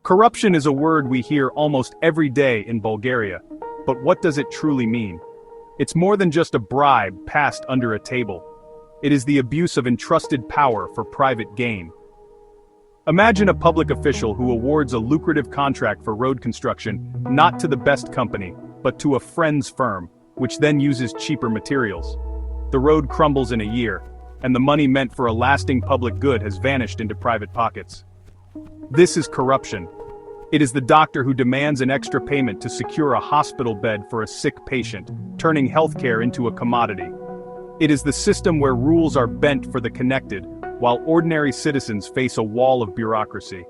Corruption is a word we hear almost every day in Bulgaria, but what does it truly mean? It's more than just a bribe passed under a table. It is the abuse of entrusted power for private gain. Imagine a public official who awards a lucrative contract for road construction not to the best company, but to a friend's firm, which then uses cheaper materials. The road crumbles in a year, and the money meant for a lasting public good has vanished into private pockets. This is corruption. It is the doctor who demands an extra payment to secure a hospital bed for a sick patient, turning healthcare into a commodity. It is the system where rules are bent for the connected, while ordinary citizens face a wall of bureaucracy.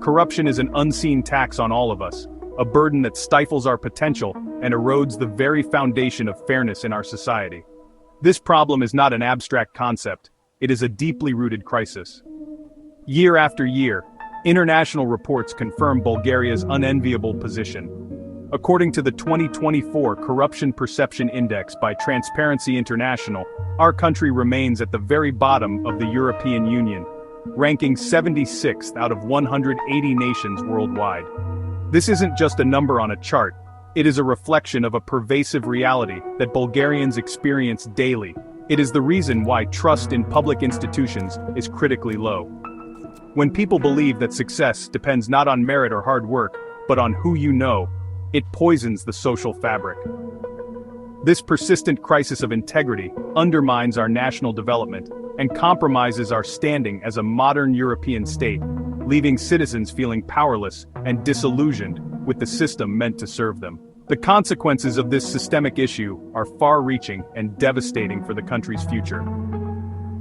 Corruption is an unseen tax on all of us, a burden that stifles our potential and erodes the very foundation of fairness in our society. This problem is not an abstract concept, it is a deeply rooted crisis. Year after year, international reports confirm Bulgaria's unenviable position. According to the 2024 Corruption Perception Index by Transparency International, our country remains at the very bottom of the European Union, ranking 76th out of 180 nations worldwide. This isn't just a number on a chart, it is a reflection of a pervasive reality that Bulgarians experience daily. It is the reason why trust in public institutions is critically low. When people believe that success depends not on merit or hard work, but on who you know, it poisons the social fabric. This persistent crisis of integrity undermines our national development and compromises our standing as a modern European state, leaving citizens feeling powerless and disillusioned with the system meant to serve them. The consequences of this systemic issue are far-reaching and devastating for the country's future.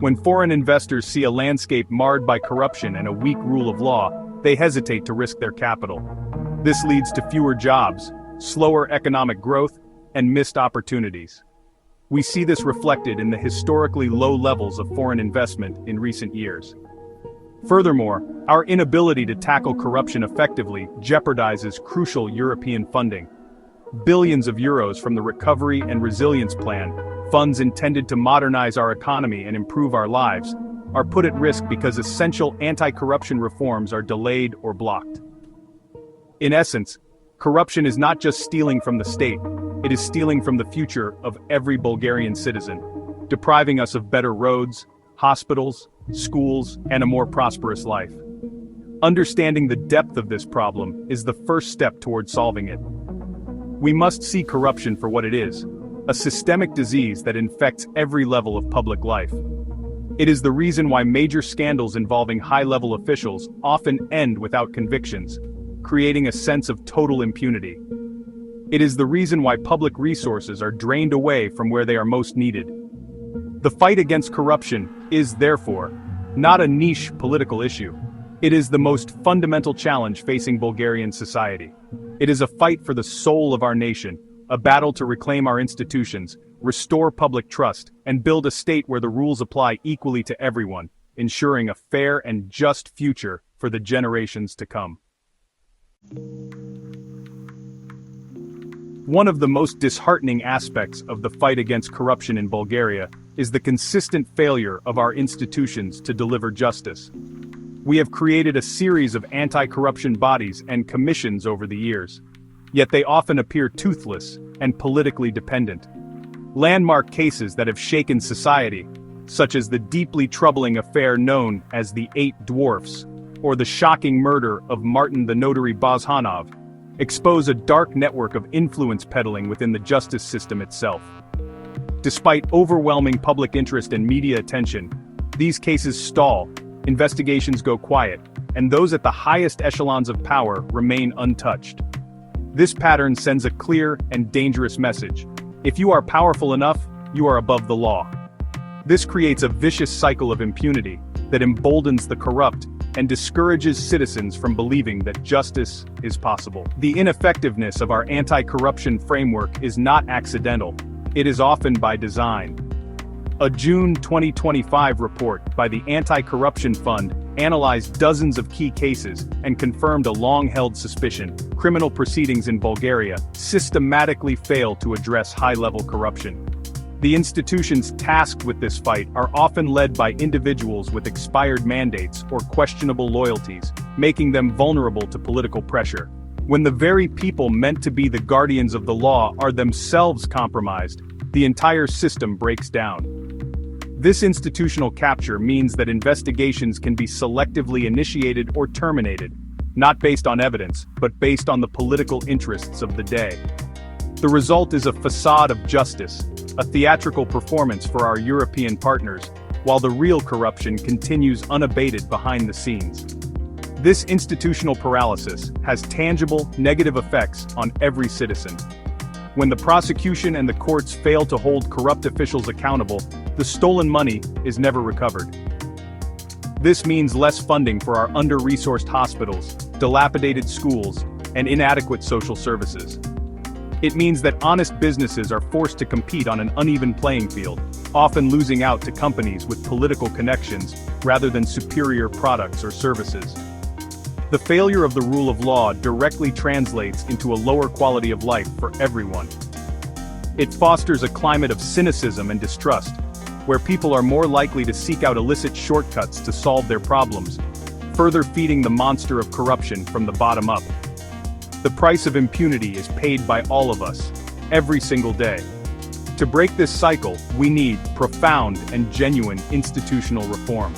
When foreign investors see a landscape marred by corruption and a weak rule of law, they hesitate to risk their capital. This leads to fewer jobs, slower economic growth, and missed opportunities. We see this reflected in the historically low levels of foreign investment in recent years. Furthermore, our inability to tackle corruption effectively jeopardizes crucial European funding. Billions of euros from the Recovery and Resilience Plan, funds intended to modernize our economy and improve our lives, are put at risk because essential anti-corruption reforms are delayed or blocked. In essence, corruption is not just stealing from the state, it is stealing from the future of every Bulgarian citizen, depriving us of better roads, hospitals, schools, and a more prosperous life. Understanding the depth of this problem is the first step toward solving it. We must see corruption for what it is, a systemic disease that infects every level of public life. It is the reason why major scandals involving high-level officials often end without convictions, creating a sense of total impunity. It is the reason why public resources are drained away from where they are most needed. The fight against corruption is, therefore, not a niche political issue. It is the most fundamental challenge facing Bulgarian society. It is a fight for the soul of our nation, a battle to reclaim our institutions, restore public trust, and build a state where the rules apply equally to everyone, ensuring a fair and just future for the generations to come. One of the most disheartening aspects of the fight against corruption in Bulgaria is the consistent failure of our institutions to deliver justice. We have created a series of anti-corruption bodies and commissions over the years, yet they often appear toothless and politically dependent. Landmark cases that have shaken society, such as the deeply troubling affair known as the Eight Dwarfs, or the shocking murder of Martin the Notary Bozhanov, expose a dark network of influence peddling within the justice system itself. Despite overwhelming public interest and media attention, these cases stall, investigations go quiet, and those at the highest echelons of power remain untouched. This pattern sends a clear and dangerous message. If you are powerful enough, you are above the law. This creates a vicious cycle of impunity that emboldens the corrupt and discourages citizens from believing that justice is possible. The ineffectiveness of our anti-corruption framework is not accidental, it is often by design. A June 2025 report by the Anti-Corruption Fund analyzed dozens of key cases and confirmed a long-held suspicion: criminal proceedings in Bulgaria systematically fail to address high-level corruption. The institutions tasked with this fight are often led by individuals with expired mandates or questionable loyalties, making them vulnerable to political pressure. When the very people meant to be the guardians of the law are themselves compromised, the entire system breaks down. This institutional capture means that investigations can be selectively initiated or terminated, not based on evidence, but based on the political interests of the day. The result is a facade of justice, a theatrical performance for our European partners, while the real corruption continues unabated behind the scenes. This institutional paralysis has tangible, negative effects on every citizen. When the prosecution and the courts fail to hold corrupt officials accountable, the stolen money is never recovered. This means less funding for our under-resourced hospitals, dilapidated schools, and inadequate social services. It means that honest businesses are forced to compete on an uneven playing field, often losing out to companies with political connections rather than superior products or services. The failure of the rule of law directly translates into a lower quality of life for everyone. It fosters a climate of cynicism and distrust, where people are more likely to seek out illicit shortcuts to solve their problems, further feeding the monster of corruption from the bottom up. The price of impunity is paid by all of us, every single day. To break this cycle, we need profound and genuine institutional reform.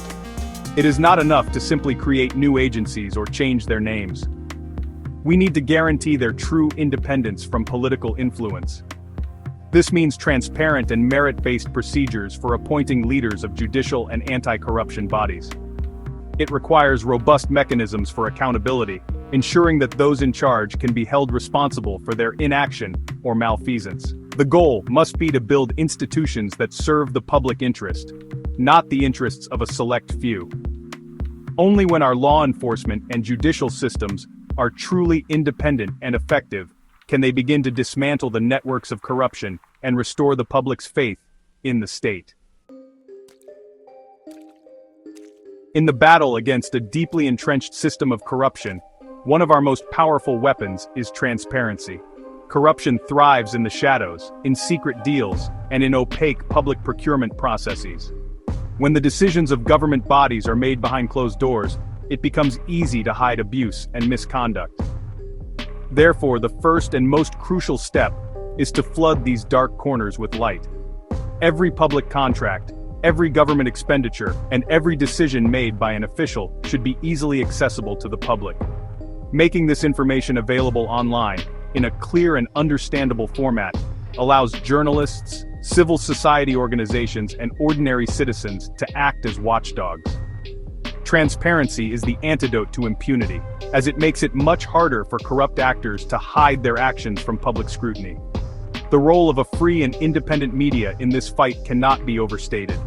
It is not enough to simply create new agencies or change their names. We need to guarantee their true independence from political influence. This means transparent and merit-based procedures for appointing leaders of judicial and anti-corruption bodies. It requires robust mechanisms for accountability, ensuring that those in charge can be held responsible for their inaction or malfeasance. The goal must be to build institutions that serve the public interest, not the interests of a select few. Only when our law enforcement and judicial systems are truly independent and effective can they begin to dismantle the networks of corruption and restore the public's faith in the state. In the battle against a deeply entrenched system of corruption, one of our most powerful weapons is transparency. Corruption thrives in the shadows, in secret deals, and in opaque public procurement processes. When the decisions of government bodies are made behind closed doors, it becomes easy to hide abuse and misconduct. Therefore, the first and most crucial step is to flood these dark corners with light. Every public contract, every government expenditure, and every decision made by an official should be easily accessible to the public. Making this information available online, in a clear and understandable format, allows journalists, civil society organizations, and ordinary citizens to act as watchdogs. Transparency is the antidote to impunity, as it makes it much harder for corrupt actors to hide their actions from public scrutiny. The role of a free and independent media in this fight cannot be overstated.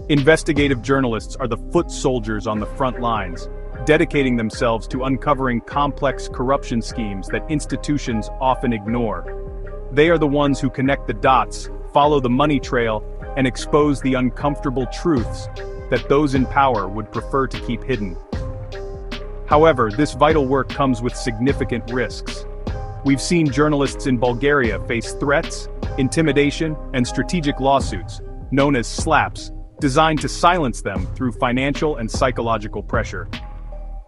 Investigative journalists are the foot soldiers on the front lines, dedicating themselves to uncovering complex corruption schemes that institutions often ignore. They are the ones who connect the dots, follow the money trail, and expose the uncomfortable truths that those in power would prefer to keep hidden. However, this vital work comes with significant risks. We've seen journalists in Bulgaria face threats, intimidation, and strategic lawsuits, known as slaps, designed to silence them through financial and psychological pressure.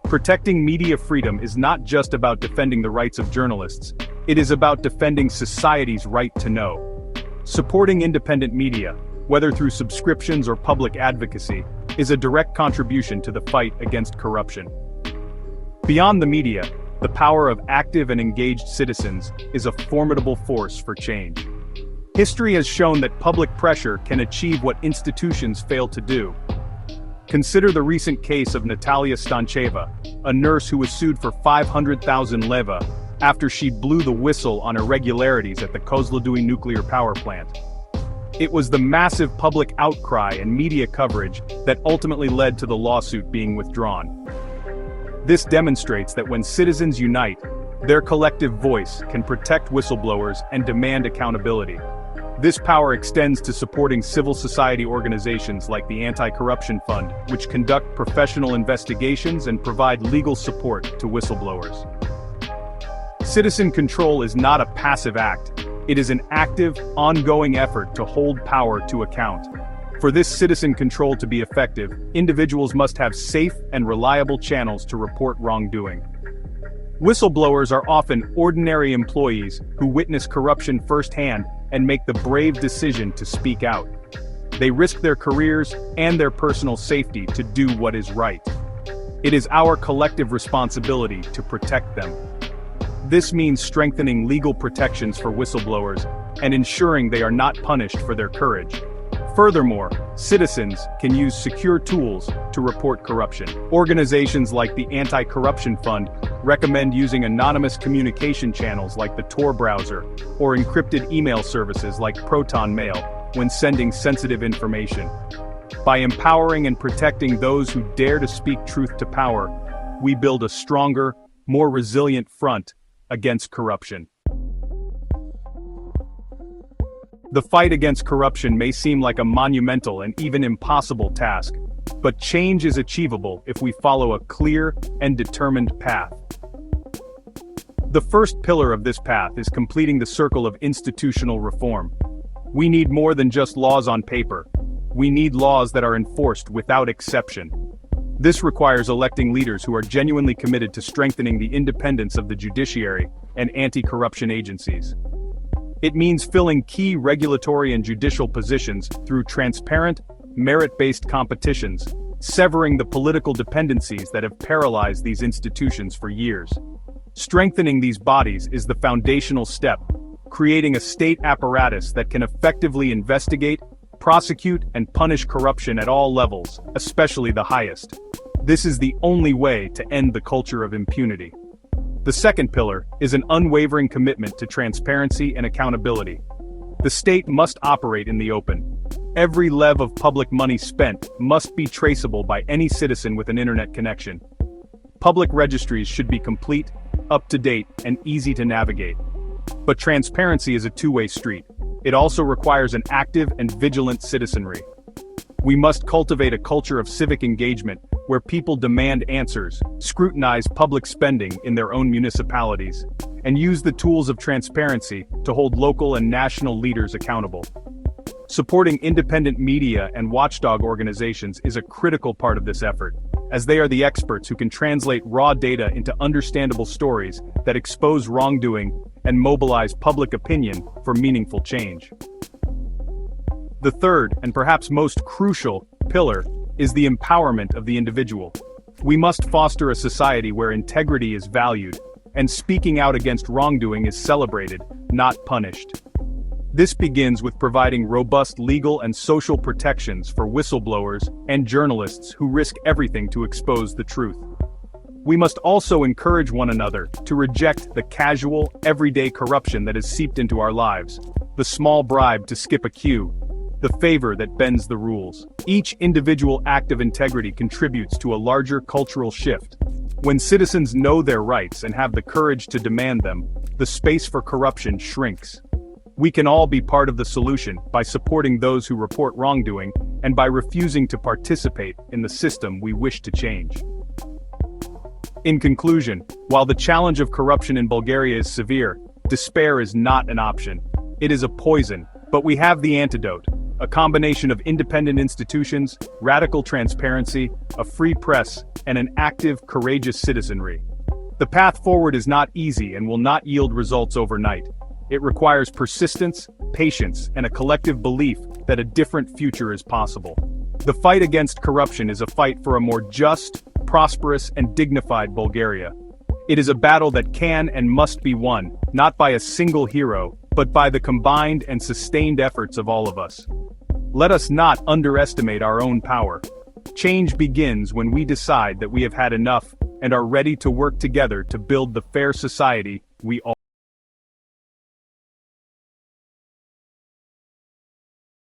Protecting media freedom is not just about defending the rights of journalists, it is about defending society's right to know. Supporting independent media, whether through subscriptions or public advocacy, is a direct contribution to the fight against corruption. Beyond the media, the power of active and engaged citizens is a formidable force for change. History has shown that public pressure can achieve what institutions fail to do. Consider the recent case of Natalia Stancheva, a nurse who was sued for 500,000 leva after she blew the whistle on irregularities at the Kozloduy nuclear power plant. It was the massive public outcry and media coverage that ultimately led to the lawsuit being withdrawn. This demonstrates that when citizens unite, their collective voice can protect whistleblowers and demand accountability. This power extends to supporting civil society organizations like the Anti-Corruption Fund, which conduct professional investigations and provide legal support to whistleblowers. Citizen control is not a passive act, It is an active, ongoing effort to hold power to account. For this citizen control to be effective, individuals must have safe and reliable channels to report wrongdoing. Whistleblowers are often ordinary employees who witness corruption firsthand and make the brave decision to speak out. They risk their careers and their personal safety to do what is right. It is our collective responsibility to protect them. This means strengthening legal protections for whistleblowers and ensuring they are not punished for their courage. Furthermore, citizens can use secure tools to report corruption. Organizations like the Anti-Corruption Fund recommend using anonymous communication channels like the Tor browser or encrypted email services like Proton Mail when sending sensitive information. By empowering and protecting those who dare to speak truth to power, we build a stronger, more resilient front against corruption. The fight against corruption may seem like a monumental and even impossible task, but change is achievable if we follow a clear and determined path. The first pillar of this path is completing the circle of institutional reform. We need more than just laws on paper. We need laws that are enforced without exception. This requires electing leaders who are genuinely committed to strengthening the independence of the judiciary and anti-corruption agencies. It means filling key regulatory and judicial positions through transparent, merit-based competitions, severing the political dependencies that have paralyzed these institutions for years. Strengthening these bodies is the foundational step, creating a state apparatus that can effectively investigate, prosecute, and punish corruption at all levels, especially the highest. This is the only way to end the culture of impunity. The second pillar is an unwavering commitment to transparency and accountability. The state must operate in the open. Every lev of public money spent must be traceable by any citizen with an internet connection. Public registries should be complete, up-to-date, and easy to navigate. But transparency is a two-way street. It also requires an active and vigilant citizenry. We must cultivate a culture of civic engagement where people demand answers, scrutinize public spending in their own municipalities, and use the tools of transparency to hold local and national leaders accountable. Supporting independent media and watchdog organizations is a critical part of this effort, as they are the experts who can translate raw data into understandable stories that expose wrongdoing and mobilize public opinion for meaningful change. The third, and perhaps most crucial, pillar is the empowerment of the individual. We must foster a society where integrity is valued, and speaking out against wrongdoing is celebrated, not punished. This begins with providing robust legal and social protections for whistleblowers and journalists who risk everything to expose the truth. We must also encourage one another to reject the casual, everyday corruption that has seeped into our lives, the small bribe to skip a queue, the favor that bends the rules. Each individual act of integrity contributes to a larger cultural shift. When citizens know their rights and have the courage to demand them, the space for corruption shrinks. We can all be part of the solution by supporting those who report wrongdoing and by refusing to participate in the system we wish to change. In conclusion, while the challenge of corruption in Bulgaria is severe, despair is not an option. It is a poison, but we have the antidote. A combination of independent institutions, radical transparency, a free press, and an active, courageous citizenry. The path forward is not easy and will not yield results overnight. It requires persistence, patience, and a collective belief that a different future is possible. The fight against corruption is a fight for a more just, prosperous, and dignified Bulgaria. It is a battle that can and must be won, not by a single hero, but by the combined and sustained efforts of all of us. Let us not underestimate our own power. Change begins when we decide that we have had enough and are ready to work together to build the fair society we all